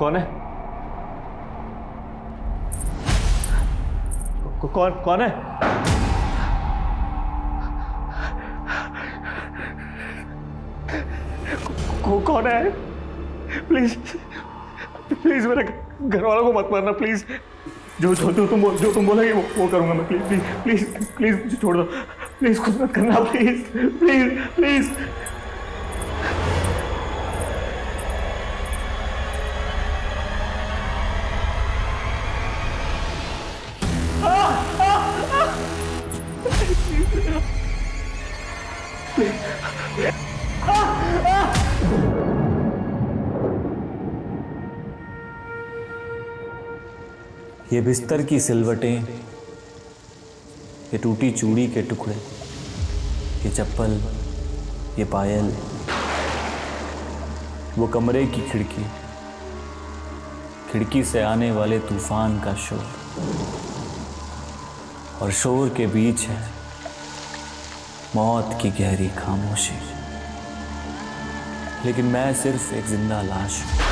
कौन है? कौन है? कौन है? प्लीज प्लीज मेरे घर वालों को मत मारना प्लीज। जो तुम बोलेंगे वो करूंगा मैं। प्लीज प्लीज प्लीज प्लीज छोड़ दो प्लीज, कुछ मत करना प्लीज प्लीज प्लीज। ये बिस्तर की सिलवटें, ये टूटी चूड़ी के टुकड़े, ये चप्पल, ये पायल, वो कमरे की खिड़की, खिड़की से आने वाले तूफान का शोर, और शोर के बीच है मौत की गहरी खामोशी। लेकिन मैं सिर्फ एक जिंदा लाश हूं।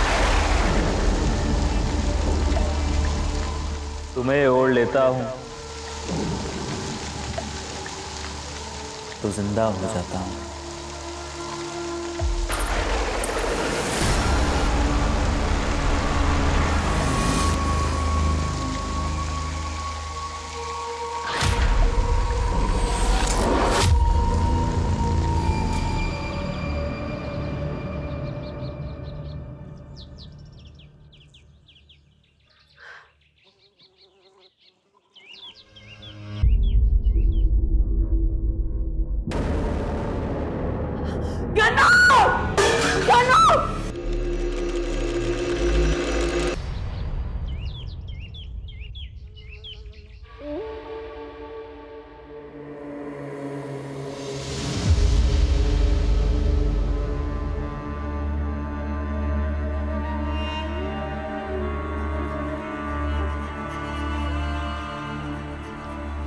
तुम्हें ओढ़ लेता हूं तो जिंदा हो जाता हूं।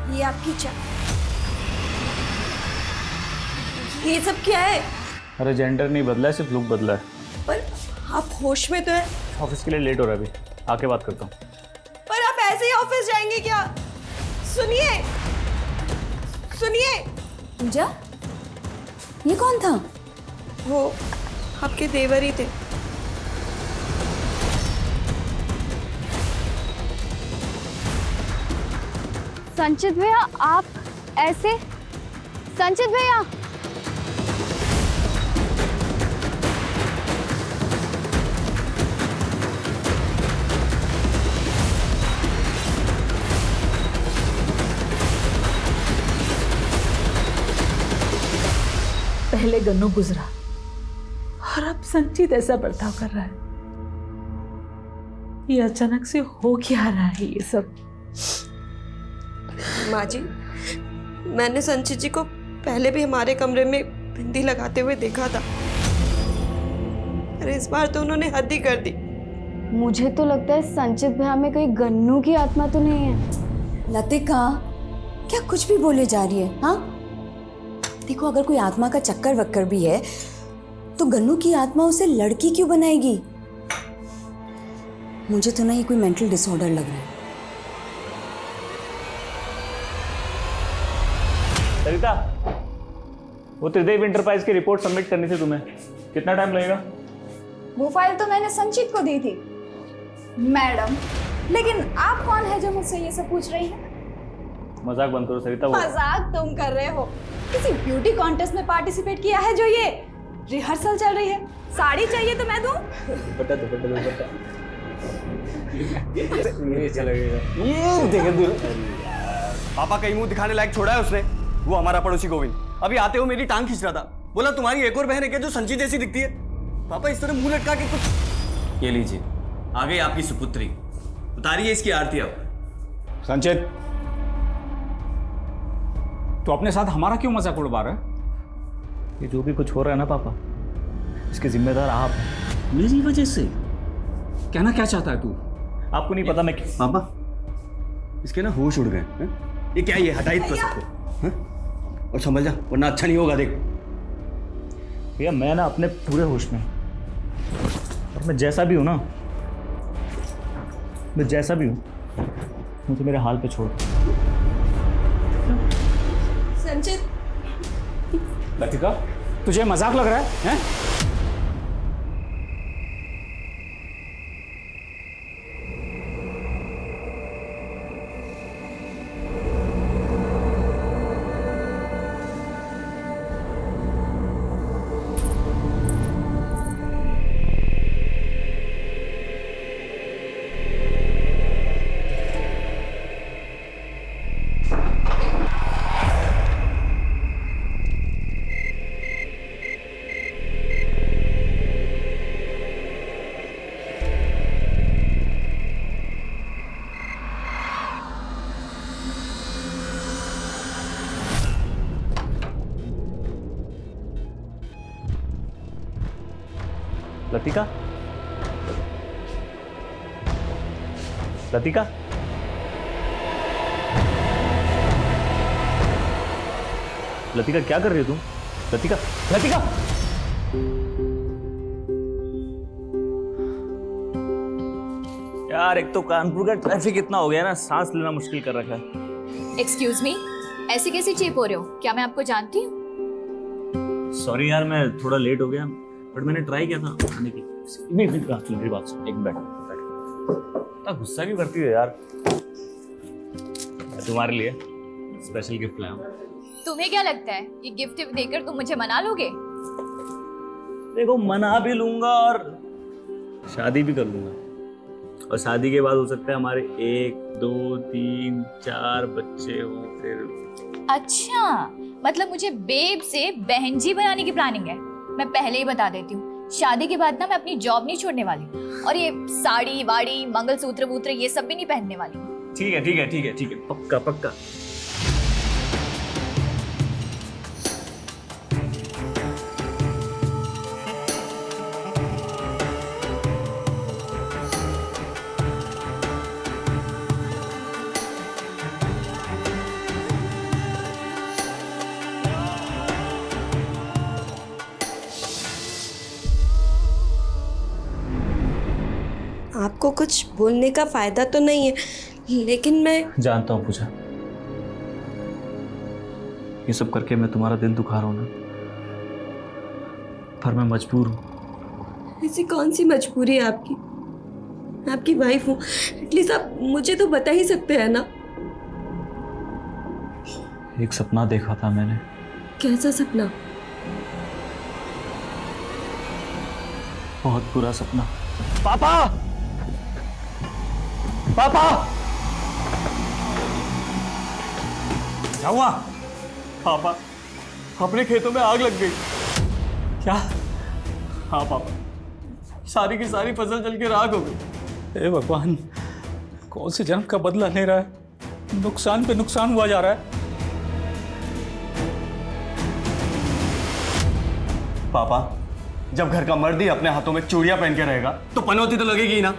ये आपकी चाय, ये सब क्या है? अरे जेंडर नहीं बदला है, सिर्फ लुक बदला है। पर आप होश में तो हैं। ऑफिस के लिए लेट हो रहा है, अभी आके बात करता हूँ। पर आप ऐसे ही ऑफिस जाएंगे क्या? सुनिए सुनिए। पूजा, ये कौन था? वो आपके देवर ही थे। संचित भैया, आप ऐसे? संचित भैया, पहले गन्नू गुजरा और अब संचित ऐसा बर्ताव कर रहा है। ये अचानक से हो क्या रहा है ये सब? माँ जी, मैंने संचित जी को पहले भी हमारे कमरे में बिंदी लगाते हुए देखा था, अरे इस बार तो उन्होंने हद ही कर दी। मुझे तो लगता है संचित भैया में कोई गन्नू की आत्मा तो नहीं है। लतिका, क्या कुछ भी बोले जा रही है? हाँ देखो, अगर कोई आत्मा का चक्कर वक्कर भी है तो गन्नू की आत्मा उसे लड़की क्यों बनाएगी? मुझे तो ना ये कोई मेंटल डिसऑर्डर लग रहा है। सरिता, वो त्रिदेव इंटरप्राइज की रिपोर्ट सबमिट करनी थी तुम्हें, कितना टाइम लगेगा? वो फाइल तो मैंने संचित को दी थी मैडम, लेकिन आप कौन है जो मुझसे ये सब पूछ रही है? मजाक बंद करो सरिता। मजाक तुम कर रहे हो? किसी ब्यूटी कॉन्टेस्ट में पार्टिसिपेट किया है जो ये रिहर्सल चल रही है? साड़ी चाहिए तो मैं दूं? ये चलेगा। ये देख, पापा कहीं मुंह दिखाने लायक छोड़ा है उसने। वो हमारा पड़ोसी गोविंद अभी आते हुए मेरी टांग खींच रहा था, बोला तुम्हारी एक और बहन है क्या जो संचित जैसी दिखती है? पापा इस तरह मुंह लटका के कुछ। ये लीजिए, आ गई आपकी सुपुत्री, उतारिए इसकी आरती अब। संचित, तो अपने साथ हमारा क्यों मजाक उड़वा रहा है? ये जो भी कुछ हो रहा है ना पापा, इसके जिम्मेदार आप हैं। मेरी वजह से? कहना क्या चाहता है तू? आपको नहीं पता मैं पापा इसके ना होश उड़ गए हैं? ये क्या, ये हटा इतना सबको, और संभल जा वरना अच्छा नहीं होगा। देख भैया, मैं ना अपने पूरे होश में, और मैं जैसा भी हूं ना मैं जैसा भी हूँ, मुझे मेरे हाल पे छोड़। संचित, लतिका, तुझे मजाक लग रहा है हैं? लतिका, लतिका, लतिका क्या कर रही हो तुम? लतिका, लतिका, यार एक तो कानपुर का ट्रैफिक इतना हो गया ना, सांस लेना मुश्किल कर रखा है। एक्सक्यूज मी, ऐसे कैसे चीप हो रहे हो? क्या मैं आपको जानती हूँ? सॉरी यार, मैं थोड़ा लेट हो गया, बट मैंने ट्राई किया था आने की। नहीं नहीं, मेरी बात सुन, एक मिनट बैठ। इतना गुस्सा क्यों करती है यार? मैं तुम्हारे लिए स्पेशल गिफ्ट लाया हूँ। तुम्हें क्या लगता है ये गिफ्ट देकर तुम मुझे मना लोगे? देखो, मना भी लूंगा और शादी भी कर लूंगा, और शादी के बाद हो सकता है हमारे 1 2 3 4 बच्चे हो फिर। अच्छा, मतलब मुझे बेब से बहन जी बनाने की प्लानिंग है। मैं पहले ही बता देती हूँ, शादी के बाद ना मैं अपनी जॉब नहीं छोड़ने वाली, और ये साड़ी वाड़ी मंगलसूत्र वूत्र ये सब भी नहीं पहनने वाली। ठीक है ठीक है ठीक है ठीक है, पक्का पक्का। आपको कुछ बोलने का फायदा तो नहीं है, लेकिन मैं जानता हूँ पूजा, ये सब करके मैं तुम्हारा दिल दुखा रहा हूँ ना, पर मैं मजबूर हूँ। ऐसी कौन सी मजबूरी है आपकी? मैं आपकी वाइफ हूँ, एटलीस्ट आप मुझे तो बता ही सकते हैं ना। एक सपना देखा था मैंने। कैसा सपना? बहुत बुरा सपना। पापा, पापा, क्या हुआ? पापा, अपने खेतों में आग लग गई। क्या? हाँ पापा, सारी की सारी फसल जल के राख हो गई। हे भगवान, कौन से जन्म का बदला ले रहा है? नुकसान पे नुकसान हुआ जा रहा है। पापा, जब घर का मर्द ही अपने हाथों में चूड़ियां पहन के रहेगा तो पनौती तो लगेगी ही ना।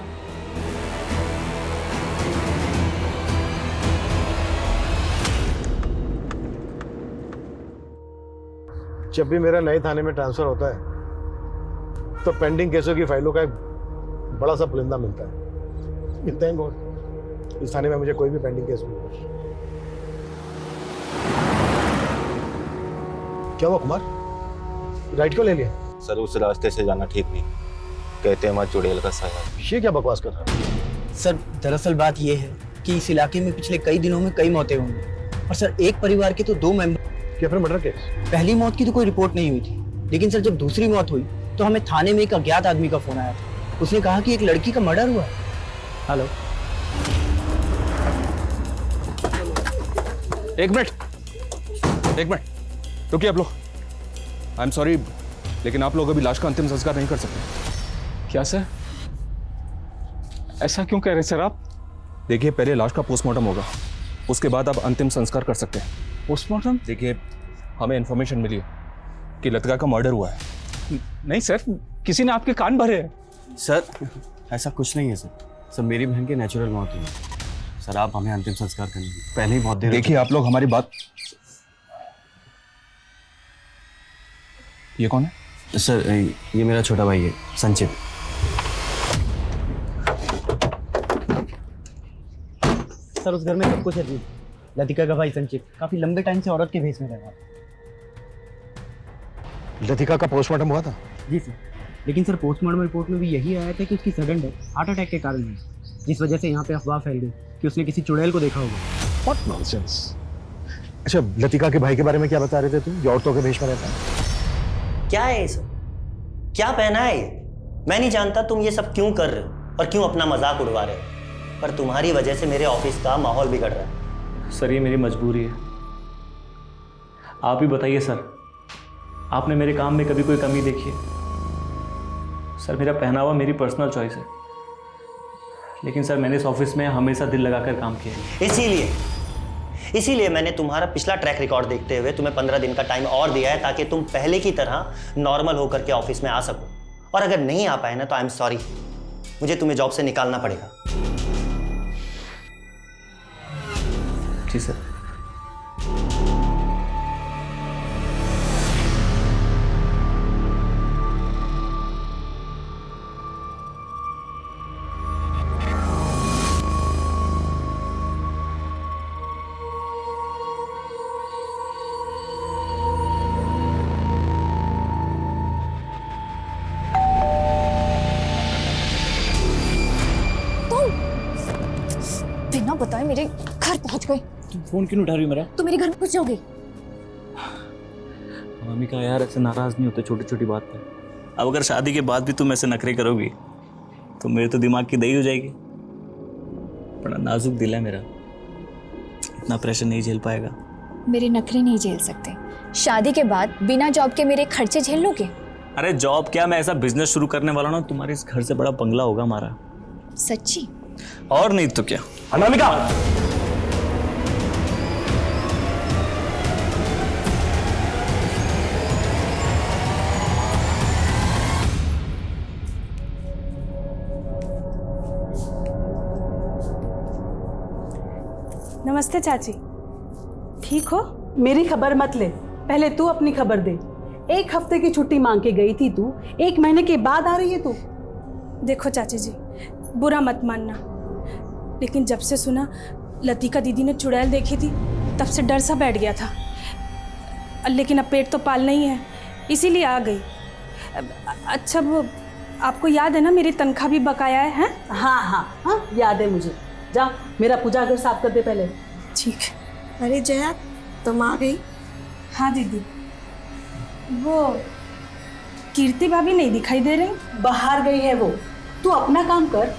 जब भी मेरा नए थाने में ट्रांसफर होता है तो पेंडिंग केसों की फाइलों का एक बड़ा सा पुलिंदा मिलता है। थैंक गॉड इस थाने में मुझे कोई भी पेंडिंग केस नहीं मिला। क्या हुआ कुमार, राइट क्यों ले लिया? सर उस रास्ते से जाना ठीक नहीं, कहते हैं वहाँ चुड़ैल का साया। ये क्या बकवास कर रहा है? सर दरअसल बात ये है कि इस इलाके में पिछले कई दिनों में कई मौतें हुई हैं, और सर एक परिवार के तो 2 मेंबर। क्या फिर मर्डर केस? पहली मौत की तो कोई रिपोर्ट नहीं हुई थी, लेकिन सर जब दूसरी मौत हुई तो हमें थाने में एक अज्ञात आदमी का फोन आया था। उसने कहा कि एक लड़की का मर्डर हुआ। हेलो, एक मिनट रुकिए आप लोग। आई एम सॉरी, लेकिन आप लोग अभी लाश का अंतिम संस्कार नहीं कर सकते। क्या सर? ऐसा क्यों कह रहे सर आप? देखिए, पहले लाश का पोस्टमार्टम होगा, उसके बाद आप अंतिम संस्कार कर सकते हैं। पोस्टमार्टम? देखिए, हमें इन्फॉर्मेशन मिली है कि लतिका का मर्डर हुआ है। नहीं सर, किसी ने आपके कान भरे हैं। सर ऐसा कुछ नहीं है सर मेरी बहन की नेचुरल मौत हुई। सर आप हमें अंतिम संस्कार करने दीजिए, पहले ही बहुत देर। देखिए आप लोग हमारी बात। ये कौन है? सर ये मेरा छोटा भाई है, संचित। सर उस घर में सब कुछ है। लतिका का भाई संचित काफी लंबे टाइम से औरत के भेष में रहा। लतिका का पोस्टमार्टम हुआ था? जी सर, लेकिन सर पोस्टमार्टम रिपोर्ट में भी यही आया था कि उसकी सडन डेथ हार्ट अटैक के कारण हुई, जिस वजह से यहाँ पे अफवाह फैल गई कि उसने किसी चुड़ैल को देखा होगा। What nonsense. अच्छा, लतिका के भाई के बारे में क्या बता रहे थे तुम, जो औरतों के भेष में रहता है? क्या है ये सब? क्या पहना है ये? मैं नहीं जानता तुम ये सब क्यों कर रहे हो और क्यों अपना मजाक उड़वा रहे हो, पर तुम्हारी वजह से मेरे ऑफिस का माहौल बिगड़ रहा है। सर ये मेरी मजबूरी है। आप ही बताइए सर, आपने मेरे काम में कभी कोई कमी देखी है? सर मेरा पहनावा मेरी पर्सनल चॉइस है, लेकिन सर मैंने इस ऑफिस में हमेशा दिल लगाकर काम किया है। इसीलिए मैंने तुम्हारा पिछला ट्रैक रिकॉर्ड देखते हुए तुम्हें 15 दिन का टाइम और दिया है, ताकि तुम पहले की तरह नॉर्मल होकर के ऑफिस में आ सको। और अगर नहीं आ पाए ना तो आई एम सॉरी, मुझे तुम्हें जॉब से निकालना पड़ेगा। जी सर। बिना बताए मेरे घर पहुंच गए। तुम फोन क्यों उठा रही हो मेरा? तो मेरे घर पहुंच जाओगे? मम्मी का यार ऐसे नाराज नहीं होते छोटी छोटी बात पे। अब अगर शादी के बाद भी तुम ऐसे नखरे करोगी तो मेरे तो दिमाग की दही हो जाएगी। बड़ा नाजुक दिल है मेरा, इतना प्रेशर नहीं झेल पाएगा। मेरे नखरे नहीं झेल सकते। शादी के बाद बिना जॉब के मेरे खर्चे झेल लोगे? अरे जॉब क्या, मैं ऐसा बिजनेस शुरू करने वाला हूं, तुम्हारे इस घर से बड़ा बंगला होगा हमारा। सच्ची? और नहीं तो क्या। अनामिका, नमस्ते चाची, ठीक हो? मेरी खबर मत ले, पहले तू अपनी खबर दे। 1 हफ्ते की छुट्टी मांग के गई थी तू, 1 महीने के बाद आ रही है तू। देखो चाची जी, बुरा मत मानना, लेकिन जब से सुना लतिका दीदी ने चुड़ैल देखी थी तब से डर सा बैठ गया था। लेकिन अब पेट तो पालना ही है, इसीलिए आ गई। अच्छा वो आपको याद है ना मेरी तनख्वाह भी बकाया है? हाँ हाँ हाँ, याद है मुझे। जा मेरा पूजा घर साफ कर दे पहले। ठीक। अरे जया, तुम आ गई? हाँ दीदी। वो कीर्ति भाभी नहीं दिखाई दे रही? बाहर गई है वो, तू अपना काम कर।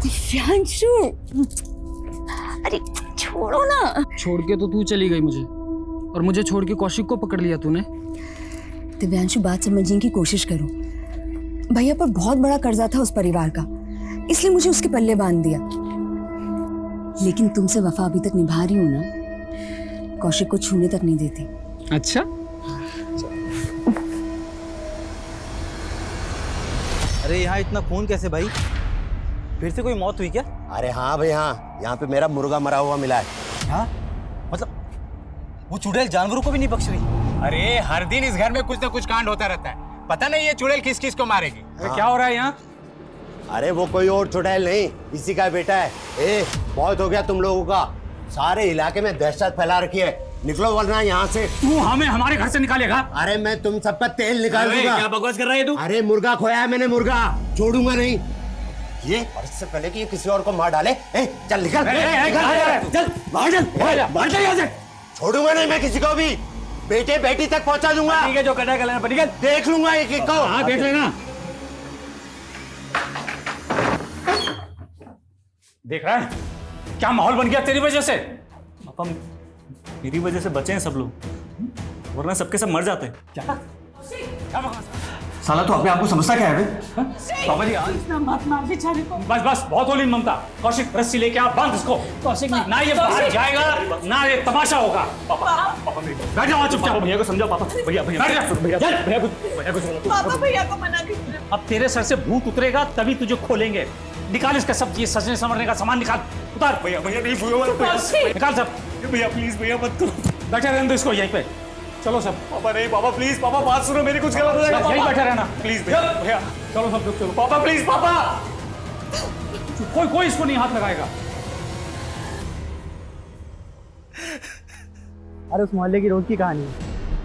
दिव्यांशु, अरे छोड़ो ना। छोड़ के तो तू चली गई मुझे, और मुझे छोड़ के कौशिक को पकड़ लिया तूने। दिव्यांशु, बात समझने की कोशिश करो। भैया पर बहुत बड़ा कर्जा था उस परिवार का, इसलिए मुझे उसके पल्ले बांध दिया। लेकिन तुमसे वफा अभी तक निभा रही हूं ना, कौशिक को छूने तक नहीं देती। अच्छा, अरे यहाँ इतना खून कैसे भाई? फिर से कोई मौत हुई क्या? अरे हाँ भाई हाँ, यहाँ पे मेरा मुर्गा मरा हुआ मिला है। हाँ? मतलब वो चुड़ैल जानवरों को भी नहीं बख्श रही? अरे हर दिन इस घर में कुछ ना कुछ कांड होता रहता है, पता नहीं ये चुड़ैल किस किस को मारेगी। हाँ। क्या हो रहा है यहाँ? अरे वो कोई और चुड़ैल नहीं, इसी का बेटा है। ए, बहुत हो गया तुम लोगों का, सारे इलाके में दहशत फैला रखी है। निकलो वरना यहाँ से। तू हमें हमारे घर से निकालेगा? अरे मैं तुम सबका तेल निकाल दूंगा। क्या बकवास कर रहा है तू? अरे मुर्गा खोया है मैंने, मुर्गा छोड़ूंगा नहीं। ये और इससे पहले कि ये किसी और को मार डाले। ए, चल निकल, चल बाहर चल, बाहर चल यहाँ से। छोड़ूंगा नहीं मैं किसी को भी, बेटे बेटी तक पहुंचा दूंगा। ठीक है, जो करना है कर लेना, देख लूंगा एक एक को। हाँ देख लेना। देख रहा है क्या माहौल बन गया तेरी वजह से? पापा मेरी वजह से बचे हैं सब लोग, वरना सबके सब मर जाते हैं। क्या? साला तो अपने आप को समझता क्या है बे? पापा जी मत मार बेचारे को। बस बस, बहुत होली ममता। कौशिक रस्सी लेके आ, बांध इसको। कौशिक ना ये बाहर जाएगा ना ये तमाशा होगा। पापा बैठ जाओ चुपचाप। भैया को समझाओ। पापा भैया बैठ जा। भैया को पापा भैया को मना कीजिए। अब तेरे सर से भूत उतरेगा तभी तुझे खोलेंगे। निकाल इसका सब ये सजने संवरने का सामान निकाल। उतार भैया भैया नहीं भैया निकाल सब। भैया प्लीज भैया मत करो। बैठे रहने दो इसको यहीं पे। चलो सब। पापा नहीं पापा प्लीज पापा बात सुनो मेरी, कुछ गलत हो जाएगा। यहीं बैठे रहना प्लीज भैया भैया चलो सब लोग चलो। पापा प्लीज पापा। कोई इसको नहीं हाथ लगाएगा। अरे उस मोहल्ले की रोज की कहानी है,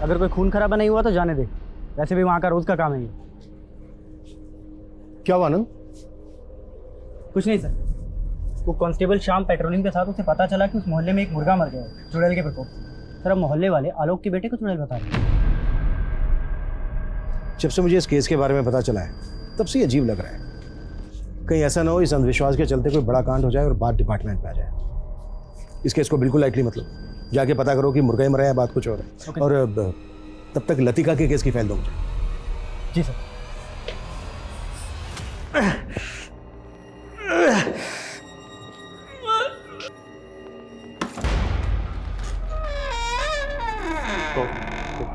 अगर कोई खून खराबा नहीं हुआ तो जाने दे, वैसे भी वहाँ का रोज का काम है ये। क्या हुआ आनंद? कुछ नहीं सर, वो कांस्टेबल शाम पेट्रोलिंग के साथ उसे पता चला कि उस मोहल्ले में एक मुर्गा मर गया है चुड़ैल के प्रकोप से। सर अब मोहल्ले वाले आलोक के बेटे को चुड़ैल बता रहे हैं। जब से मुझे इस केस के बारे में पता चला है तब से ये अजीब लग रहा है। कहीं ऐसा ना हो इस अंधविश्वास के चलते कोई बड़ा कांड हो जाए और बात डिपार्टमेंट में आ जाए। इस केस को बिल्कुल लाइटली मतलब जाके पता करो कि मुर्गा ही मरा है, बात कुछ और है। और तब तक लतिका के केस की फाइल दो मुझे। जी सर।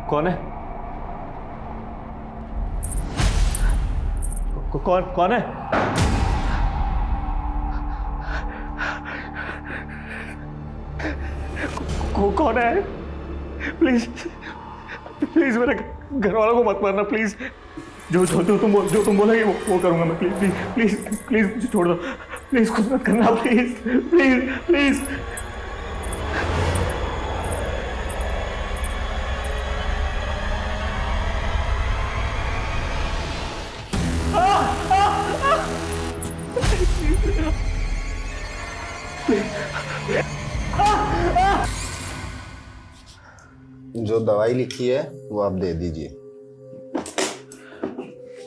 कौन है? कौन है? कौन है? प्लीज प्लीज मेरे घर वालों को मत मारना प्लीज। जो तुम बोलेंगे वो करूंगा मैं। प्लीज प्लीज प्लीज मुझे छोड़ दो प्लीज, कुछ मत करना प्लीज प्लीज प्लीज। जो दवाई लिखी है वो आप दे दीजिए,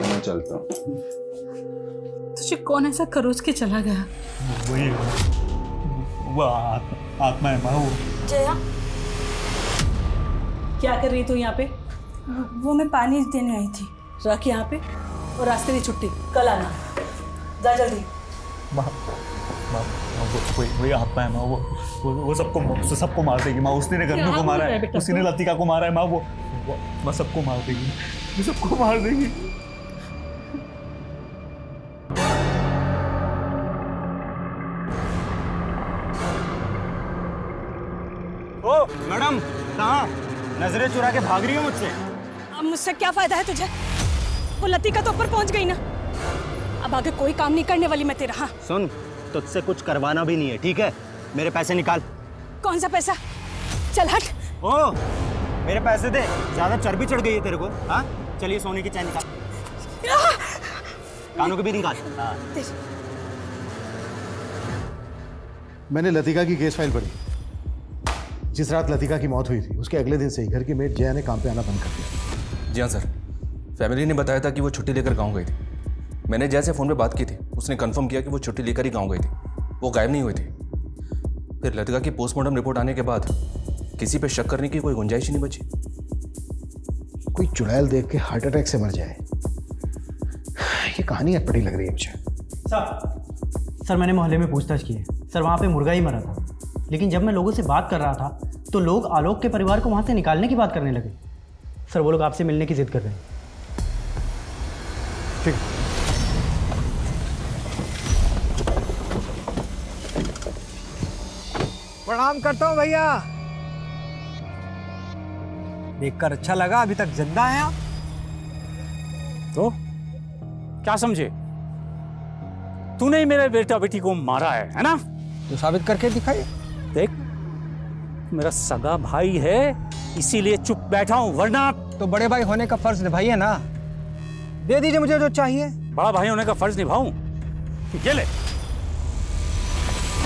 मैं चलता हूँ। तुझे कौन ऐसा खरोच के चला गया? वही वो आत्मा है माँ। वो जया क्या कर रही तू यहाँ पे? वो मैं पानी देने आई थी। रख यहाँ पे और रास्ते की छुट्टी, कल आना। जा जल्दी। वही आत्मा है माँ। वो सबको मार देगी माँ। उसने गन्नू को मारा है, उसी ने लतिका को मारा है माँ। वो सबको मार देगी, वो सबको मार देगी। ओ मैडम, कहाँ नजरें चुरा के भाग रही हो मुझसे? अब मुझसे क्या फायदा है तुझे? वो लतिका तो ऊपर पहुंच गई ना, अब आगे कोई काम नहीं करने वाली मैं तेरा। हाँ सुन, तुझसे कुछ करवाना भी नहीं है, ठीक है? मेरे पैसे निकाल। कौन सा पैसा? चल हट। ओ मेरे पैसे दे, ज्यादा चर्बी चढ़ गई है तेरे को। हाँ चलिए सोने की चैन निकाल, कानों के भी निकाल। मैंने लतिका की केस फाइल पढ़ी। जिस रात लतिका की मौत हुई थी उसके अगले दिन से ही घर की मेट जया ने काम पे आना बंद कर दिया। जी हाँ सर, फैमिली ने बताया था कि वो छुट्टी लेकर गाँव गई थी। मैंने जया से फ़ोन पे बात की थी, उसने कंफर्म किया कि वो छुट्टी लेकर ही गाँव गई थी, वो गायब नहीं हुई थी। फिर लतिका की पोस्टमार्टम रिपोर्ट आने के बाद किसी पे शक करने की कोई गुंजाइश ही नहीं बची। कोई चुड़ैल देख के हार्ट अटैक से मर जाए, ये कहानी अटपटी लग रही है मुझे। सर मैंने मोहल्ले में पूछताछ की है सर, वहाँ पे मुर्गा ही मरा था। लेकिन जब मैं लोगों से बात कर रहा था तो लोग आलोक के परिवार को वहाँ से निकालने की बात करने लगे। सर वो लोग आपसे मिलने की जिद कर रहे हैं। ठीक। प्रणाम करता हूँ भैया। देखकर अच्छा लगा, अभी तक जिंदा हैं आप। तो क्या समझे? तूने ही मेरे बेटा बेटी को मारा है ना? तो साबित करके दिखाइए। देख, मेरा सगा भाई है इसीलिए चुप बैठा हूं, वरना तो बड़े भाई होने का फर्ज निभाइए ना। दे दीजिए मुझे जो चाहिए। बड़ा भाई होने का फर्ज निभाऊं? ये ले।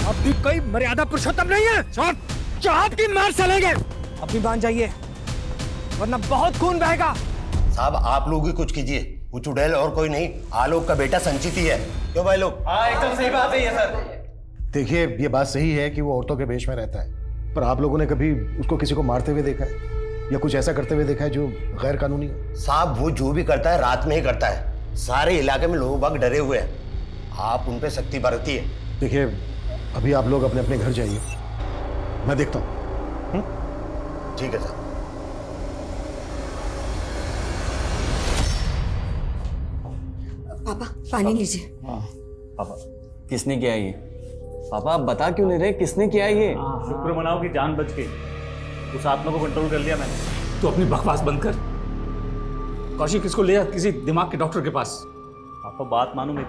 अब भी कोई मर्यादा पुरुषोत्तम नहीं है। चाहत की मार चलेंगे। अब भी मान जाइए वरना बहुत खून बहेगा। साहब आप लोग ही कुछ कीजिए, वो चुड़ैल और कोई नहीं, आलोक का बेटा संचित ही है। क्यों भाई लोग? हाँ एकदम सही बात है ये सर। देखिए ये बात सही है कि वो औरतों के वेश में रहता है, पर आप लोगों ने कभी उसको किसी को मारते हुए देखा है या कुछ ऐसा करते हुए देखा है जो गैर कानूनी हो? साहब वो जो भी करता है रात में ही करता है। सारे इलाके में लोग बाग डरे हुए हैं, आप उन पे सख्ती बरतिए। देखिए अभी आप लोग अपने अपने घर जाइए, मैं देखता हूँ। ठीक है साहब। पापा पानी लीजिए। हाँ पापा। किसने किया ये? पापा आप बता क्यों नहीं रहे किसने किया है ये? शुक्र मनाओ कि जान बच गई। उस आत्मा को कंट्रोल कर लिया मैंने। तू अपनी बकवास बंद कर। कौशिक इसको ले जा किसी दिमाग के डॉक्टर के पास। पापा बात मानो मेरी।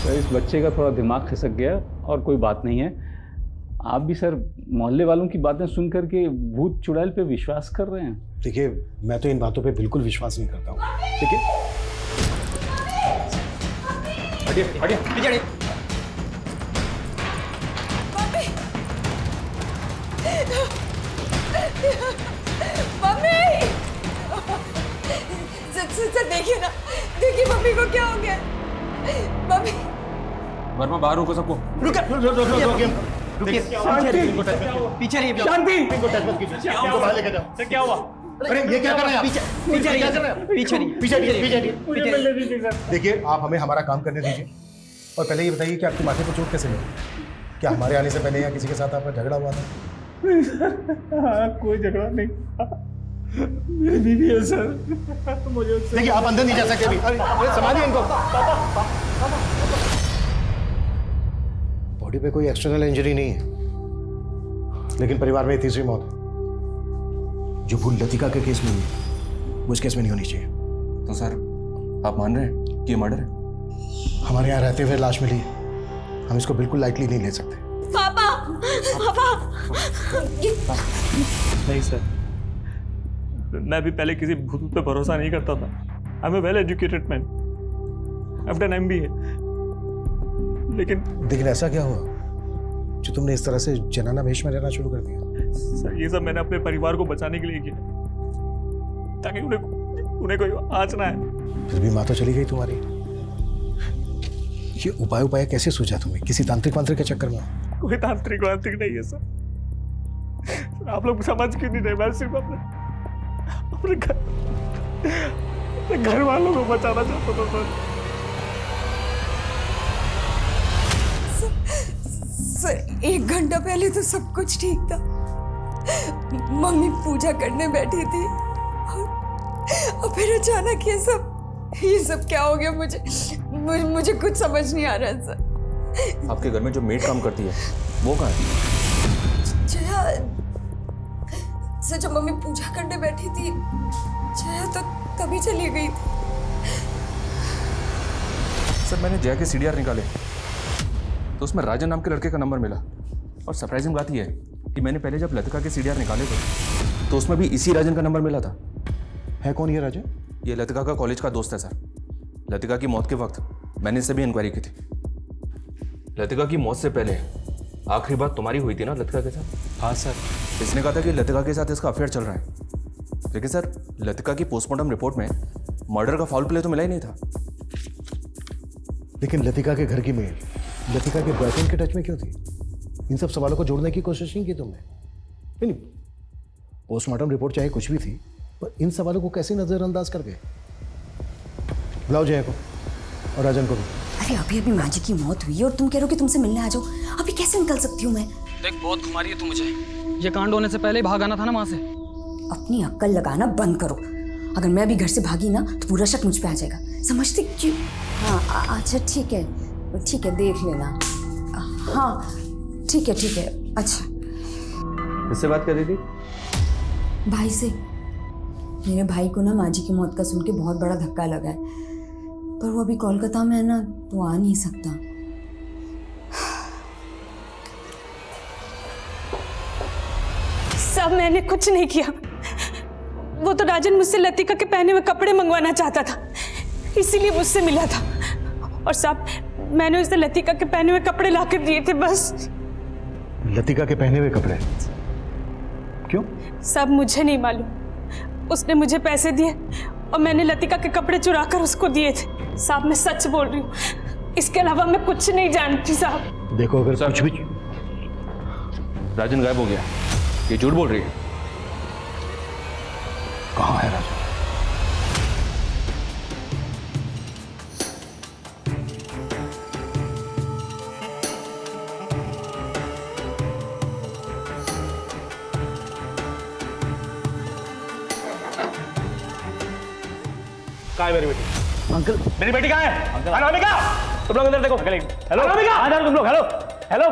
तो इस बच्चे का थोड़ा दिमाग खिसक गया और कोई बात नहीं है। आप भी सर मोहल्ले वालों की बातें सुन करके भूत चुड़ैल पे विश्वास कर रहे हैं। देखिए मैं तो इन बातों पे बिल्कुल विश्वास नहीं करता हूँ। ठीक है हटिए हटिए पीछे हटिए। मम्मी सर देखिए ना, देखिए मम्मी को क्या हो गया। मम्मी वर्मा बाहर रुको सबको। रुकिए पीछे रहिए। शांति। इनको टच मत कीजिए। इनको बाहर लेके जाओ। क्या हुआ? अरे ये क्या कर रहे हैं आप? पीछे देखिए आप हमें हमारा काम करने दीजिए और पहले ये बताइए कि आपके माथे पे चोट कैसे लगी? क्या हमारे आने से पहले या किसी के साथ आपका झगड़ा हुआ था? कोई झगड़ा नहीं, मेरी बीवी है सर। मुझे देखिए आप अंदर नहीं जा सकते अभी। अरे संभालिए इनको। बॉडी पे कोई एक्सटर्नल इंजरी नहीं है, लेकिन परिवार में तीसरी मौत है जो भूल लतिका के केस में हुई, वो इस केस में नहीं होनी चाहिए। तो सर आप मान रहे हैं कि ये मर्डर है? हमारे यहाँ रहते हुए लाश मिली, हम इसको बिल्कुल लाइटली नहीं ले सकते। पापा पापा नहीं सर, मैं भी पहले किसी भूत पे भरोसा नहीं करता था। I am a well educated man, I have done MBA। लेकिन ऐसा क्या हुआ जो तुमने इस तरह से जनाना वेश में रहना शुरू कर दिया? सर ये सब मैंने अपने परिवार को बचाने के लिए किया, ताकि उन्हें कोई आँच ना आए। फिर भी माँ तो चली गई तुम्हारी। ये उपाय कैसे सूझा तुम्हें? किसी तांत्रिक वांत्रिक के चक्कर में? कोई तांत्रिक वांत्रिक नहीं है सर। आप लोग समझ क्यों नहीं रहे? मैं सिर्फ अपने घर वालों को बचाना चाहता था सर। 1 घंटा पहले तो सब कुछ ठीक था। मम्मी पूजा करने बैठी थी और फिर अचानक ये सब क्या हो गया? मुझे कुछ समझ नहीं आ रहा सर। आपके घर में जो मेड काम करती है वो कहाँ है? जया सर, जब मम्मी पूजा करने बैठी थी जया तो तभी चली गई थी। सर मैंने जया के CDR निकाले तो उसमें राजन नाम के लड़के का नंबर मिला, और सरप्राइजिंग बात यह है कि मैंने पहले जब लतिका के CDR निकाले थे तो उसमें भी इसी राजन का नंबर मिला था। है कौन ये राजन? ये लतिका का कॉलेज का दोस्त है सर। लतिका की मौत के वक्त मैंने इससे भी इंक्वायरी की थी। लतिका की मौत से पहले आखिरी बात तुम्हारी हुई थी ना लतिका के साथ? हाँ सर। इसने कहा था कि लतिका के साथ इसका अफेयर चल रहा है, लेकिन सर लतिका की पोस्टमार्टम रिपोर्ट में मर्डर का फाउल प्ले तो मिला ही नहीं था। लेकिन लतिका के घर की मेल लतिका के बॉयफ्रेंड के टच में क्यों थी? इन सब सवालों को जोड़ने की कोशिश नहीं की तुमने? नहीं, पोस्टमार्टम रिपोर्ट चाहे कुछ भी थी, पर इन सवालों को कैसे नजरअंदाज कर गए? बुलाओ जया को और राजन को भी। अरे अभी माँ जी की मौत हुई है और तुम कह रहे हो कि तुमसे मिलने आ जाओ। अभी कैसे निकल सकती हूँ मैं? देख बहुत घुमा रही है तू मुझे। ये कांड होने से पहले ही भाग आना था ना वहाँ से। अपनी अक्ल लगाना बंद करो। अगर मैं भी घर से भागी ना तो पूरा शक मुझ पे आ जाएगा। समझते क्यों? हाँ अच्छा ठीक है देख लेना। हाँ ठीक है। अच्छा किससे बात कर रही थी? भाई से। मेरे भाई को ना माँ जी की मौत का सुन के बहुत बड़ा धक्का लगा है, पर वो अभी कोलकाता में है ना, तो आ नहीं सकता। सब मैंने कुछ नहीं किया। वो तो राजन मुझसे लतिका के पहने हुए कपड़े मंगवाना चाहता था, इसीलिए मुझसे मिला था। और साहब मैंने उसे लतिका के पहने हुए कपड़े लाकर दिए थे बस। लतिका के पहने हुए कपड़े? क्यों? सब मुझे नहीं मालूम। उसने मुझे पैसे दिए और मैंने लतिका के कपड़े चुराकर उसको दिए थे। साहब मैं सच बोल रही हूँ, इसके अलावा मैं कुछ नहीं जानती साहब। देखो अगर कुछ भी। राजन गायब हो गया, ये झूठ बोल रही है। कहाँ है राजन? कहाँ है मेरी बेटी? अंकल मेरी बेटी कहाँ है? अनामिका, तुम लोग अंदर देखो। हेलो अनामिका, आ जाओ तुम लोग। हेलो हेलो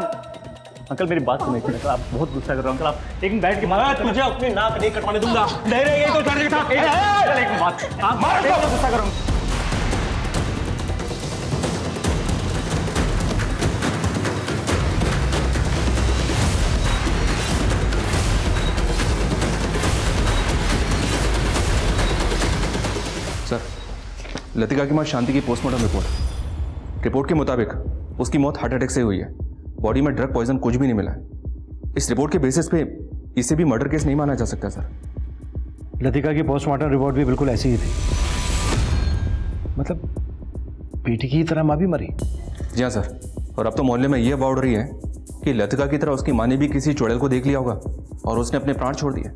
अंकल मेरी बात सुनिए अंकल, आप बहुत गुस्सा कर रहे हो अंकल। आप एक मिनट बैठ के मैं तुझे अपनी नाक नहीं कटवाने दूंगा। नहीं नहीं, ये तो छोड़ था। एक बात, आप गुस्सा कर रहे हो। सर, लतिका की मां शांति की पोस्टमार्टम रिपोर्ट के मुताबिक उसकी मौत हार्ट अटैक से हुई है। बॉडी में ड्रग पॉइजन कुछ भी नहीं मिला है। इस रिपोर्ट के बेसिस पे इसे भी मर्डर केस नहीं माना जा सकता सर। लतिका की पोस्टमार्टम रिपोर्ट भी बिल्कुल ऐसी ही थी। मतलब बेटी की तरह माँ भी मरी। जी हाँ सर, और अब तो मोहल्ले में ये अफवाह उड़ रही है कि लतिका की तरह उसकी माँ ने भी किसी चुड़ैल को देख लिया होगा और उसने अपने प्राण छोड़ दिए।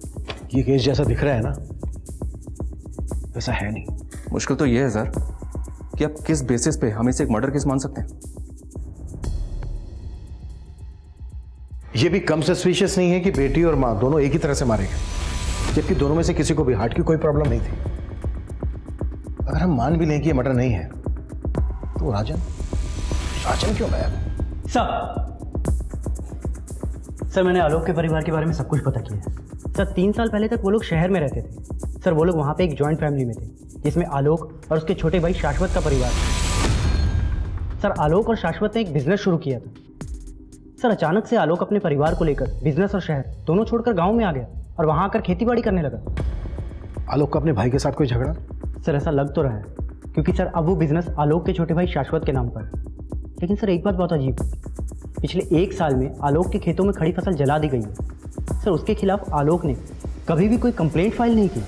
ये केस जैसा दिख रहा है ना, वैसा है नहीं। मुश्किल तो ये है सर कि आप किस बेसिस पे हम इसे एक मर्डर केस मान सकते हैं। ये भी कम सस्पिशियस नहीं है कि बेटी और माँ दोनों एक ही तरह से मारे गए, जबकि दोनों में से किसी को भी हार्ट की कोई प्रॉब्लम नहीं थी। अगर हम मान भी लें कि ये मर्डर नहीं है, तो राजन क्यों गायब? सर मैंने आलोक के परिवार के बारे में सब कुछ पता किया है। सर 3 साल पहले तक वो लोग शहर में रहते थे। सर वो लोग वहाँ पे एक जॉइंट फैमिली में थे, जिसमें आलोक और उसके छोटे भाई शाश्वत का परिवार था। सर आलोक और शाश्वत ने एक बिजनेस शुरू किया था। सर अचानक से आलोक अपने परिवार को लेकर बिजनेस और शहर दोनों छोड़कर गांव में आ गया और वहां आकर खेतीबाड़ी करने लगा। आलोक का अपने भाई के साथ कोई झगड़ा? सर ऐसा लग तो रहा है, क्योंकि सर अब वो बिजनेस आलोक के छोटे भाई शाश्वत के नाम पर है। लेकिन सर एक बात बहुत अजीब, पिछले 1 साल में आलोक के खेतों में खड़ी फसल जला दी गई है। सर उसके खिलाफ आलोक ने कभी भी कोई कंप्लेंट फाइल नहीं की।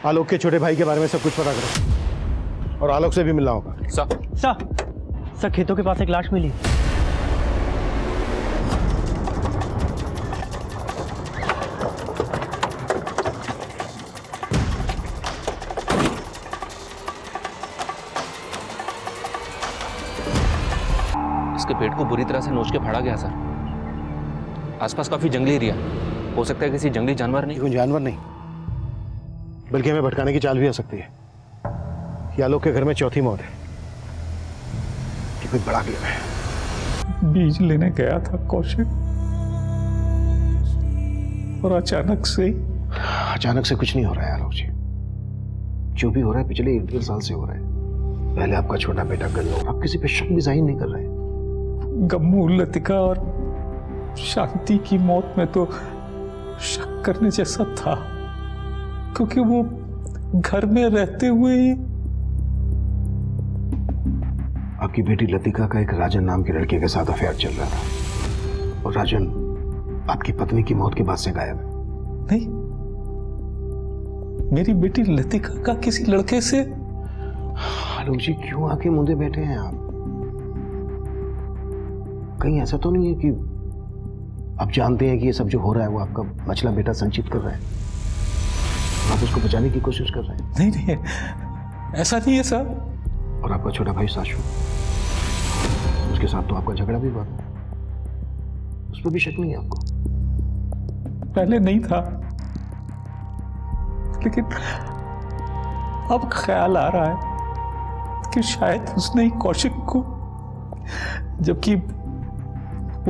आलोक के छोटे भाई के बारे में सब कुछ पता करो और आलोक से भी मिलना होगा। सर खेतों के पास एक लाश मिली। इसके पेट को बुरी तरह से नोच के फाड़ा गया सर। आसपास काफी जंगली एरिया, हो सकता है किसी जंगली जानवर नहीं। कोई जानवर नहीं, बल्कि हमें भटकाने की चाल भी आ सकती है। ये आलोक के घर में चौथी मौत है। ये कोई बड़ा गेम है। बीज लेने गया था कौशिक, और अचानक से कुछ नहीं हो रहा है आलोक जी। जो भी हो रहा है पिछले 1-1.5 साल से हो रहा है। पहले आपका छोटा बेटा गल्लो, आप किसी पे शक भी जाहिर नहीं कर रहे हैं। गम्मू, लतिका और शांति की मौत में तो शक करने जैसा था, क्योंकि वो घर में रहते हुए ही। आपकी बेटी लतिका का एक राजन नाम के लड़के के साथ अफेयर चल रहा था, और राजन आपकी पत्नी की मौत के बाद से गायब है। नहीं, मेरी बेटी लतिका का किसी लड़के से। आलोक जी क्यों आके मुंदे बैठे हैं आप? कहीं ऐसा तो नहीं है कि आप जानते हैं कि ये सब जो हो रहा है वो आपका मछला बेटा संचित कर रहा है, आप उसको बचाने की कोशिश कर रहे हैं? नहीं, ऐसा नहीं है सर। और आपका छोटा भाई शाश्वत, उसके साथ तो आपका झगड़ा भी हुआ था, उस पर भी शक नहीं है आपको? पहले नहीं था, लेकिन अब ख्याल आ रहा है कि शायद उसने ही कौशिक को, जबकि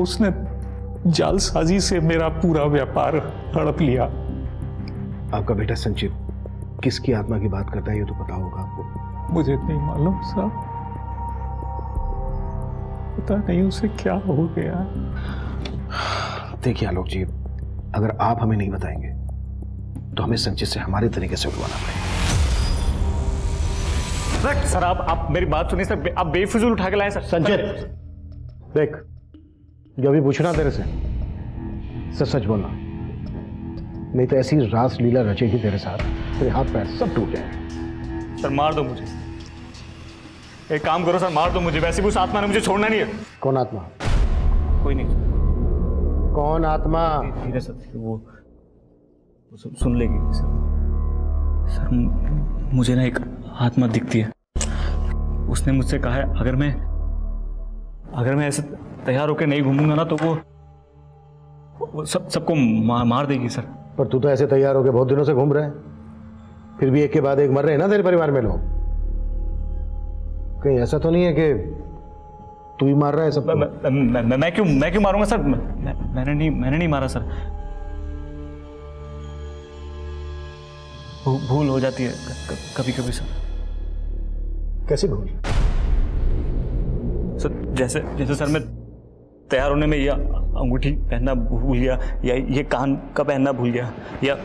उसने जालसाजी से मेरा पूरा व्यापार हड़प लिया। आपका बेटा संचित किसकी आत्मा की बात करता है ये तो पता होगा आपको? मुझे नहीं मालूम साहब, पता नहीं उसे क्या हो गया। देखिए आलोक जी, अगर आप हमें नहीं बताएंगे तो हमें संचित से हमारे तरीके से उठवाना पड़ेगा। सर आप मेरी बात सुनिए सर, आप बेफिजूल उठा के लाए सर। संचित देख, जो भी पूछना तेरे से सच सच बोलना, नहीं तो ऐसी रास लीला रचेगी तेरे साथ, तेरे हाथ पैर सब टूट जाएंगे। सर मार दो मुझे, एक काम करो सर, मार दो मुझे, वैसे भी उस आत्मा ने मुझे छोड़ना नहीं है। कौन आत्मा? कोई नहीं। कौन आत्मा? धीरे सर, वो सुन लेगी सर। सर मुझे ना एक आत्मा दिखती है। उसने मुझसे कहा है अगर मैं ऐसे तैयार होकर नहीं घूमूंगा ना तो वो सबको मार देगी सर। पर तू तो ऐसे तैयार होकर बहुत दिनों से घूम रहा है, फिर भी एक के बाद एक मर रहे हैं ना तेरे परिवार में लोग। कहीं ऐसा तो नहीं है कि तू ही मार रहा है सबको? मैं क्यों मारूंगा सर? मैंने नहीं मारा सर। भूल हो जाती है कभी कभी सर। कैसी भूल? सर जैसे सर मैं तैयार होने में ये अंगूठी पहनना भूल गया या ये कान का पहनना भूल गया या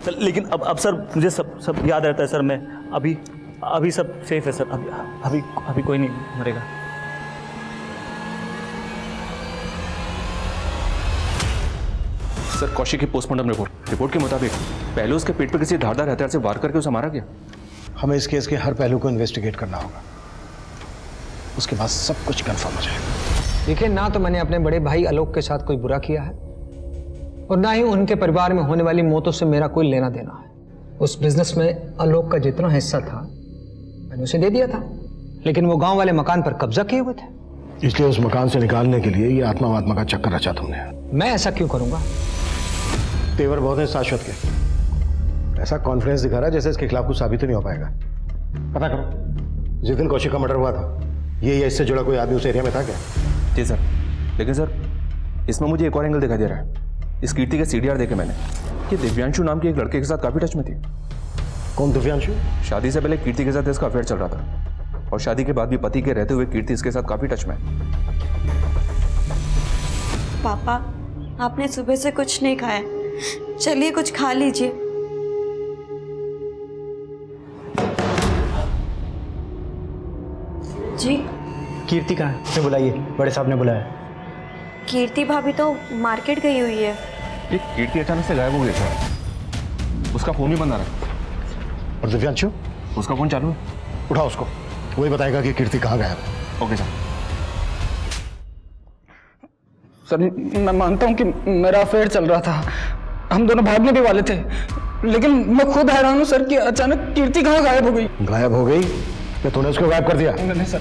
सर, लेकिन अब सर मुझे सब याद रहता है सर। मैं अभी सब सेफ है सर। अभी कोई नहीं मरेगा। सर कौशिक की पोस्टमार्टम रिपोर्ट के मुताबिक पहले उसके पेट पर किसी धारदार हथियार से वार करके उसे मारा गया। हमें इस केस के हर पहलू को इन्वेस्टिगेट करना होगा, उसके बाद सब कुछ कंफर्म हो जाएगा। देखिए, ना तो मैंने अपने बड़े भाई आलोक के साथ कोई बुरा किया है और ना ही उनके परिवार में होने वाली मौतों से मेरा कोई लेना देना है। उस बिजनेस में आलोक का जितना हिस्सा था मैंने उसे दे दिया था, लेकिन वो गांव वाले मकान पर कब्जा किए हुए थे। इसलिए उस मकान से निकालने के लिए ये आत्मा का चक्कर रचा तुमने। मैं ऐसा क्यों करूंगा? तेवर बहुत है शाश्वत के। ऐसा कॉन्फिडेंस दिखा रहा है जैसे इसके खिलाफ कुछ साबित ही नहीं हो पाएगा। पता करो, जिस दिन कौशिक का मर्डर हुआ था ये या इससे जुड़ा कोई आदमी उस एरिया में था क्या? जी सर, लेकिन सर इसमें मुझे एक और एंगल दिखाई दे रहा है। इस कीर्ति का सीडीआर देखे मैंने कि दिव्यांशु नाम के एक लड़के के साथ काफी टच में थी। कौन दिव्यांशु? शादी से पहले कीर्ति के साथ इसका अफेयर चल रहा था और शादी के बाद भी पति के रहते हुए कीर्ति इसके साथ काफी टच में। पापा, आपने सुबह से कुछ नहीं खाया, चलिए कुछ खा लीजिए। जी कीर्ति कहाँ है? उसे बुलाइए, बड़े साहब ने बुलाया। कीर्ति भाभी तो मार्केट गई हुई है। ये कीर्ति अचानक से गायब हो गई सर, उसका फोन भी बंद आ रहा है। और दिव्यांशु? उसका फोन चालू है। उठाओ उसको, वही बताएगा कि कीर्ति कहाँ गायब है। Okay sir. सर मैं मानता हूँ कि मेरा अफेयर चल रहा था, हम दोनों भागने भी वाले थे, लेकिन मैं खुद हैरान हूँ सर कि अचानक कीर्ति कहाँ गायब हो गई। गायब हो गई? क्या तूने उसको गायब कर दिया? नहीं सर।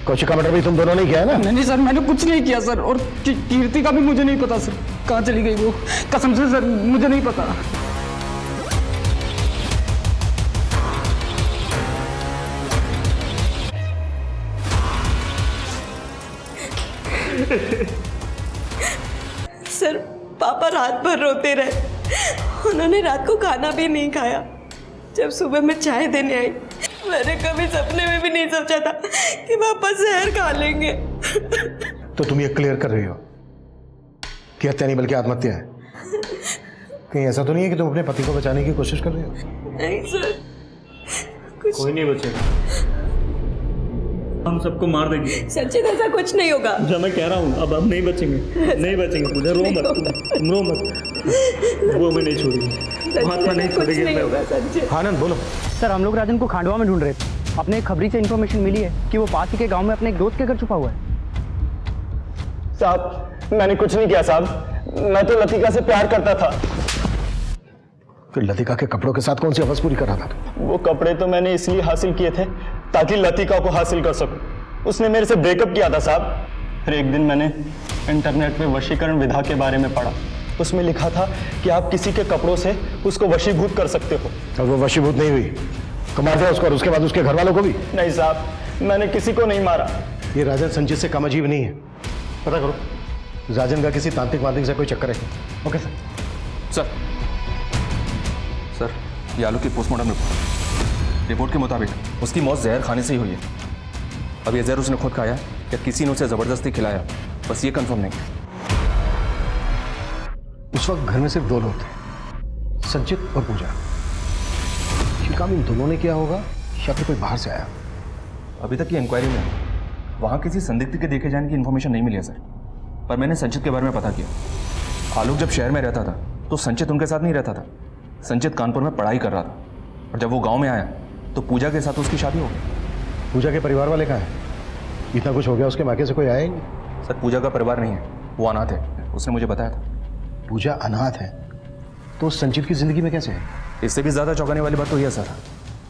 कौशिक का मर्डर भी तुम दोनों ने किया है ना? नहीं सर, मैंने कुछ नहीं किया सर, और कीर्ति का भी मुझे नहीं पता सर, कहाँ चली गई वो, कसम से सर मुझे नहीं पता। सर पापा रात भर रोते रहे, उन्होंने रात को खाना भी नहीं खाया। जब सुबह मैं चाय देने आई मैंने कभी सपने में भी नहीं सोचा था कि पापा जहर खा लेंगे। तो तुम ये क्लियर कर रही हो कि हत्या नहीं बल्कि आत्महत्या है? कहीं ऐसा तो नहीं है कि तुम अपने पति को बचाने की कोशिश कर रहे हो? नहीं सर, कोई नहीं बचेगा, हम सबको मार देंगे। सच्ची ऐसा कुछ नहीं होगा। जो मैं कह रहा हूँ, अब नहीं बचेंगे, नहीं बचेंगे। मुझे रो मत, तुम रो मत। वो मैं नहीं छोड़ेगी, आत्मा नहीं छोड़ेगी। आनंद बोलो। सर हम लोग राजन को खांडवा में ढूंढ रहे थे, अपने एक खबरी से इन्फॉर्मेशन मिली है कि वो पास ही के गांव में अपने एक दोस्त के घर छुपा हुआ है। साहब मैंने कुछ नहीं किया साहब, मैं तो लतिका से प्यार करता था। फिर लतिका के कपड़ों के साथ कौन सी हवस पूरी कर रहा था? वो कपड़े तो मैंने इसलिए हासिल किए थे ताकि लतिका को हासिल कर सकूं। उसने मेरे से ब्रेकअप किया था साहब। फिर एक दिन मैंने इंटरनेट पे वशीकरण विधा के बारे में पढ़ा, उसमें लिखा था कि आप किसी के कपड़ों से उसको वशीभूत कर सकते हो। और वो वशीभूत नहीं हुई तो मार दिया उसको, और उसके बाद उसके घर वालों को भी? नहीं साहब, मैंने किसी को नहीं मारा। ये राजन संजीत से कम अजीब नहीं है। पता करो राजन का किसी तांत्रिक वांत्रिक से कोई चक्कर है? Okay sir. सर ये आलोक की पोस्टमार्टम रिपोर्ट के मुताबिक उसकी मौत जहर खाने से ही हुई है। अब ये जहर उसने खुद खाया या किसी ने उसे जबरदस्ती खिलाया, बस ये कंफर्म नहीं। उस वक्त घर में सिर्फ दो लोग थे, संचित और पूजा। ये काम इन दोनों ने किया होगा या फिर कोई बाहर से आया? अभी तक की इंक्वायरी में वहाँ किसी संदिग्ध के देखे जाने की इन्फॉर्मेशन नहीं मिली है सर, पर मैंने संचित के बारे में पता किया। आलोक जब शहर में रहता था तो संचित उनके साथ नहीं रहता था। संचित कानपुर में पढ़ाई कर रहा था और जब वो गांव में आया तो पूजा के साथ उसकी शादी हो गई। पूजा के परिवार वाले कहाँ हैं? इतना कुछ हो गया उसके मायके से कोई आया ही नहीं। सर पूजा का परिवार नहीं है, वो अनाथ है, उसने मुझे बताया था। पूजा अनाथ है तो संचित की जिंदगी में कैसे है? इससे भी ज़्यादा चौंकाने वाली बात तो यह सर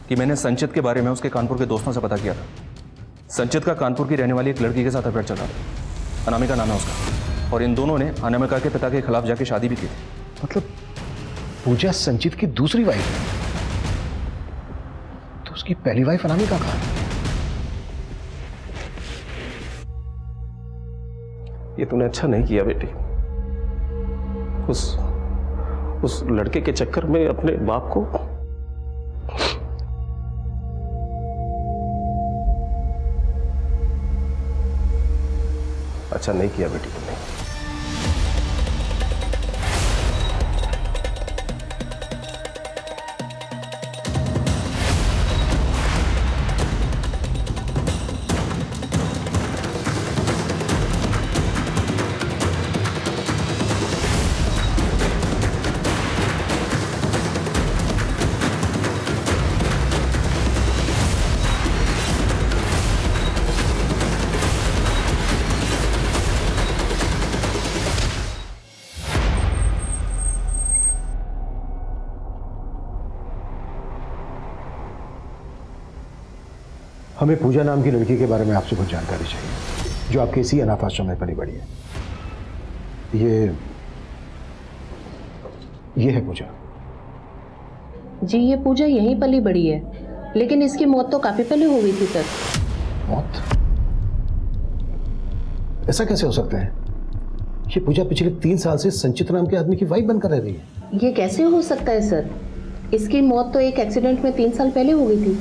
कि मैंने संचित के बारे में उसके कानपुर के दोस्तों से पता किया था। संचित का कानपुर की रहने वाली एक लड़की के साथ अफेयर चल रहा था, अनामिका नाम है उसका, और इन दोनों ने अनामिका के पिता के खिलाफ जाके शादी भी की थी। मतलब पूजा संचित की दूसरी वाइफ है, तो उसकी पहली वाइफ अनामिका कहाँ है? ये तूने अच्छा नहीं किया बेटी। उस लड़के के चक्कर में अपने बाप को अच्छा नहीं किया बेटी तुमने। हमें पूजा नाम की लड़की के बारे में आपसे कुछ जानकारी चाहिए, जो आपके इसी अनाथ आश्रम में पली बड़ी है। ये है पूजा। जी ये पूजा यहीं पली बड़ी है, लेकिन इसकी मौत तो काफी पहले हो गई थी सर। मौत? ऐसा कैसे हो सकता है? ये पूजा पिछले 3 साल से संचित नाम के आदमी की वाइफ बनकर रह रही है। ये कैसे हो सकता है सर? इसकी मौत तो एक एक्सीडेंट में 3 साल पहले हो गई थी।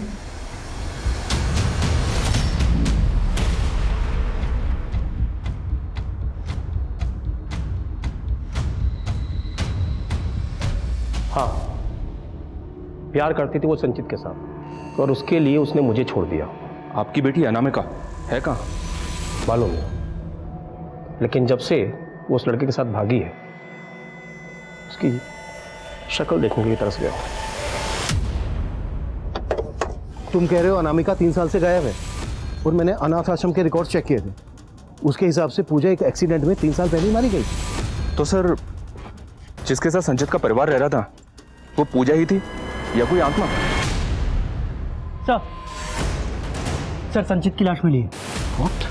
हाँ, प्यार करती थी वो संचित के साथ और उसके लिए उसने मुझे छोड़ दिया। आपकी बेटी अनामिका है कहाँ? मालूम नहीं, लेकिन जब से वो उस लड़के के साथ भागी है, उसकी शक्ल देखने के लिए तरस गया। तुम कह रहे हो अनामिका 3 साल से गायब है, और मैंने अनाथ आश्रम के रिकॉर्ड चेक किए थे, उसके हिसाब से पूजा एक एक्सीडेंट में 3 साल पहले ही मारी गई। तो सर जिसके साथ संचित का परिवार रह रहा था वो पूजा ही थी या कोई आत्मा? सर संचित की लाश मिली है। What?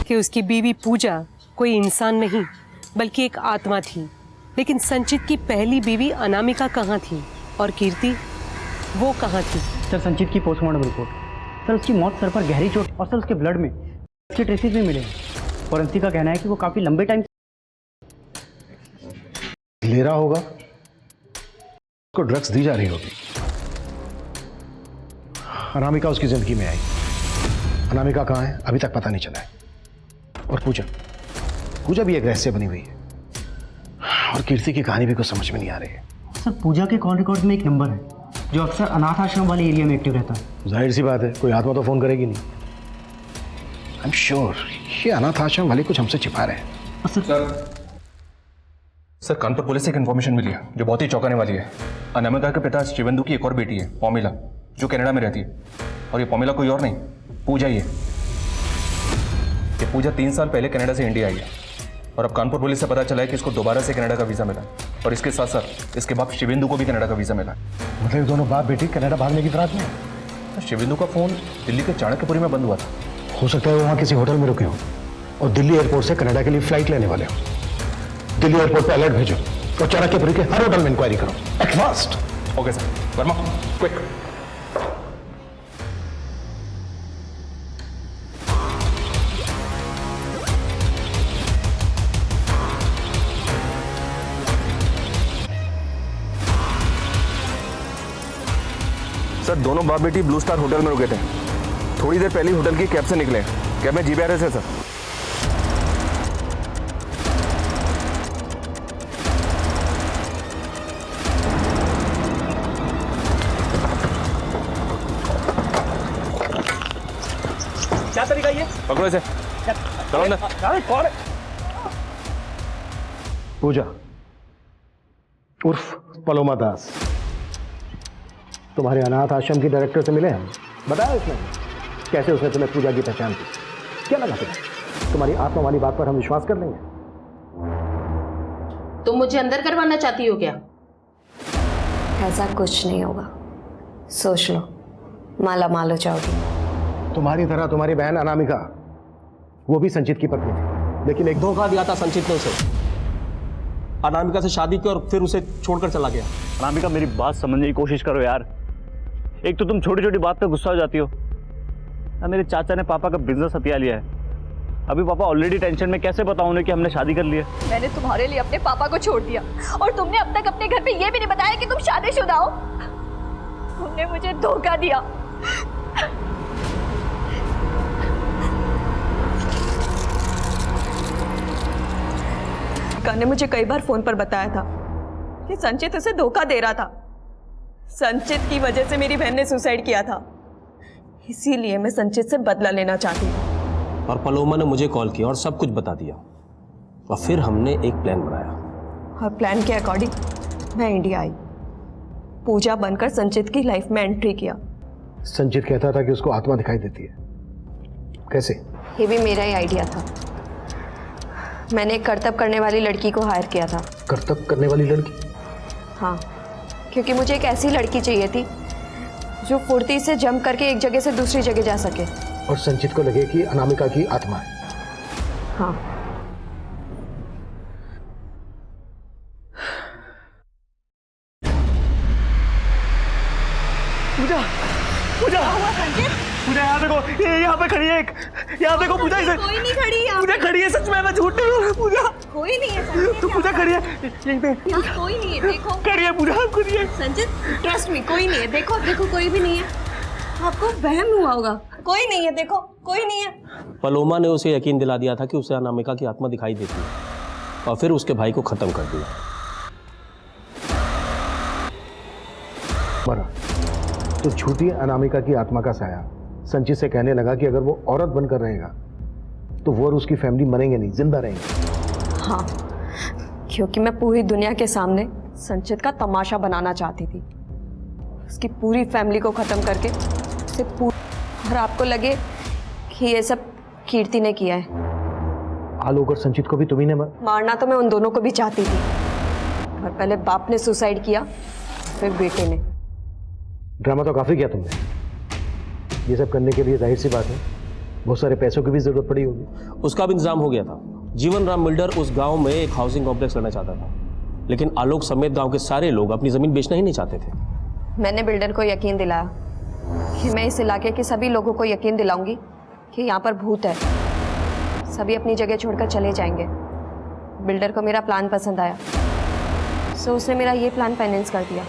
कि उसकी बीवी पूजा कोई इंसान नहीं बल्कि एक आत्मा थी, लेकिन संचित की पहली बीवी अनामिका कहाँ थी और कीर्ति वो कहाँ थी? सर संचित की पोस्टमार्टम रिपोर्ट, सर उसकी मौत सर पर गहरी चोट और सर उसके ब्लड में उसके ट्रेसेस भी मिले हैं। फॉरेंसिक का कहना है कि वो काफी लंबे टाइम ले रहा होगा, उसको ड्रग्स दी जा रही होगी। अनामिका उसकी जिंदगी में आई, अनामिका कहाँ है अभी तक पता नहीं चला है। और पूजा भी एक रहस्य बनी हुई है, और कीर्ति की कहानी भी कुछ समझ में नहीं आ रही है। सर पूजा के कॉल रिकॉर्ड में एक नंबर है जो अक्सर अनाथ आश्रम वाले एरिया में एक्टिव रहता है। जाहिर सी बात है, कोई आत्मा तो फोन करेगी नहीं। आई एम श्योर ये अनाथ आश्रम वाले कुछ हमसे छिपा रहे हैं। सर कानपुर पुलिस से एक इन्फॉर्मेशन मिली है जो बहुत ही चौंकाने वाली है। अनामिका के पिता शिवेंदु की एक और बेटी है पौमिला, जो कनाडा में रहती है, और ये पौमिला कोई और नहीं पूजा ही है। ये पूजा 3 साल पहले कनाडा से इंडिया आई है, और अब कानपुर पुलिस से पता चला है कि इसको दोबारा से कनाडा का वीज़ा मिला, और इसके साथ साथ इसके बाप शिवेंदु को भी कनाडा का वीज़ा मिला। मतलब दोनों बाप बेटी कनाडा भागने की फिराक में? शिवेंदु का फ़ोन दिल्ली के चाणक्यपुरी में बंद हुआ था। हो सकता है वो वहाँ किसी होटल में रुके हो और दिल्ली एयरपोर्ट से कनाडा के लिए फ्लाइट लेने वाले हो। दिल्ली एयरपोर्ट पे अलर्ट भेजो और चाणक्यपुरी के हर होटल में इंक्वायरी करो at fast. Okay sir, Verma quick. सर दोनों बाप बेटी ब्लू स्टार होटल में रुके थे, थोड़ी देर पहले होटल की कैब से निकले। कैब में GBRS है सर। क्या तरीका ये? पकड़ो इसे, चलो अंदर। कौन है? पूजा उर्फ पलोमा दास तुम्हारे अनाथ आश्रम की डायरेक्टर से मिले हम। बताया उसने कैसे उसने तुम्हें पूजा की पहचान की? क्या लगा तुम्हारी आत्मा वाली बात पर हम विश्वास कर लेंगे? तुम मुझे अंदर करवाना चाहती हो क्या? ऐसा कुछ नहीं होगा, सोच लो, माला माल हो जाओगी। तुम्हारी तरह तुम्हारी बहन अनामिका, वो भी संचित की पत्नी थी, लेकिन एक धोखा दिया था संचित ने उसे। अनामिका से शादी की और फिर उसे छोड़कर चला गया। अनामिका मेरी बात समझने की कोशिश करो यार। एक तो तुम छोटी छोटी बात पे गुस्सा हो जाती हो। मेरे चाचा ने पापा का बिजनेस हथिया लिया है। अभी पापा ऑलरेडी टेंशन में, कैसे बताऊं उन्हें कि हमने शादी कर ली है। मैंने तुम्हारे लिए अपने पापा को छोड़ दिया और तुमने अब तक अपने घर पे ये भी नहीं बताया कि तुम शादीशुदा हो। तुमने मुझे धोखा दिया। ने मुझे कई बार फोन पर बताया था कि संचित उसे धोखा दे रहा था। संचित की वजह से मेरी बहन ने सुसाइड किया था, इसीलिए मैं संचित से बदला लेना चाहती हूँ। और पलोमा ने मुझे कॉल किया और सब कुछ बता दिया, और फिर हमने एक प्लान बनाया। और प्लान के अकॉर्डिंग मैं इंडिया आई, पूजा बनकर संचित की लाइफ में एंट्री किया। संचित कहता था कि उसको आत्मा दिखाई देती है, कैसे? ये भी मेरा ही आइडिया था। मैंने एक करतब करने वाली लड़की को हायर किया था। करतब करने वाली लड़की? हाँ, क्योंकि मुझे एक ऐसी लड़की चाहिए थी जो फुर्ती से जंप करके एक जगह से दूसरी जगह जा सके। और संचित को लगे कि अनामिका की आत्मा है। हाँ। पूजा, पूजा, पूजा यहाँ देखो, ये यहाँ पे खड़ी है एक, यहाँ देखो पूजा इसे। कोई नहीं खड़ी है। पूजा खड़ी है, सच में, मैं झूठ नहीं बोल रहा। पूजा कोई नहीं है। तो पूजा खड़ी है यहीं पे। यहाँ कोई नहीं है, देखो। खड़ी है पूजा, खड़ी है। संचित, ट्रस्ट मी, कोई नहीं है। देखो देखो, कोई भी नहीं है। आपको वहम हुआ होगा। कोई नहीं है, देखो, कोई नहीं है। पलोमा ने उसे यकीन दिला दिया था कि उसे अनामिका की आत्मा दिखाई देती है, और फिर उसके भाई को खत्म कर दिया। मरा तो झूठी अनामिका की आत्मा का साया संचित से कहने लगा कि अगर वो औरत बनकर रहेगा तो वो और उसकी फैमिली मरेंगे नहीं, जिंदा रहेंगे। हाँ, क्योंकि मैं पूरी दुनिया के सामने संचित का तमाशा बनाना चाहती थी, उसकी पूरी फैमिली को खत्म करके उसे और आपको लगे कि ये सब कीर्ति ने किया है। आलोक और संचित को भी तुम्ही ने मारना तो मैं उन दोनों को भी चाहती थी, और पहले बाप ने सुसाइड किया, फिर बेटे ने। ड्रामा तो काफी किया तुमने। ये सब करने के लिए जाहिर सी बात है बहुत सारे पैसों की भी जरूरत पड़ी होगी। उसका भी इंतजाम हो गया था। जीवन राम बिल्डर उस गांव में एक हाउसिंग कॉम्प्लेक्स करना चाहता था, लेकिन आलोक समेत गांव के सारे लोग अपनी जमीन बेचना ही नहीं चाहते थे। मैंने बिल्डर को यकीन दिलाया कि मैं इस इलाके के सभी लोगों को यकीन दिलाऊंगी कि यहाँ पर भूत है, सभी अपनी जगह छोड़कर चले जाएंगे। बिल्डर को मेरा प्लान पसंद आया, सो उसने मेरा ये प्लान फाइनेंस कर दिया।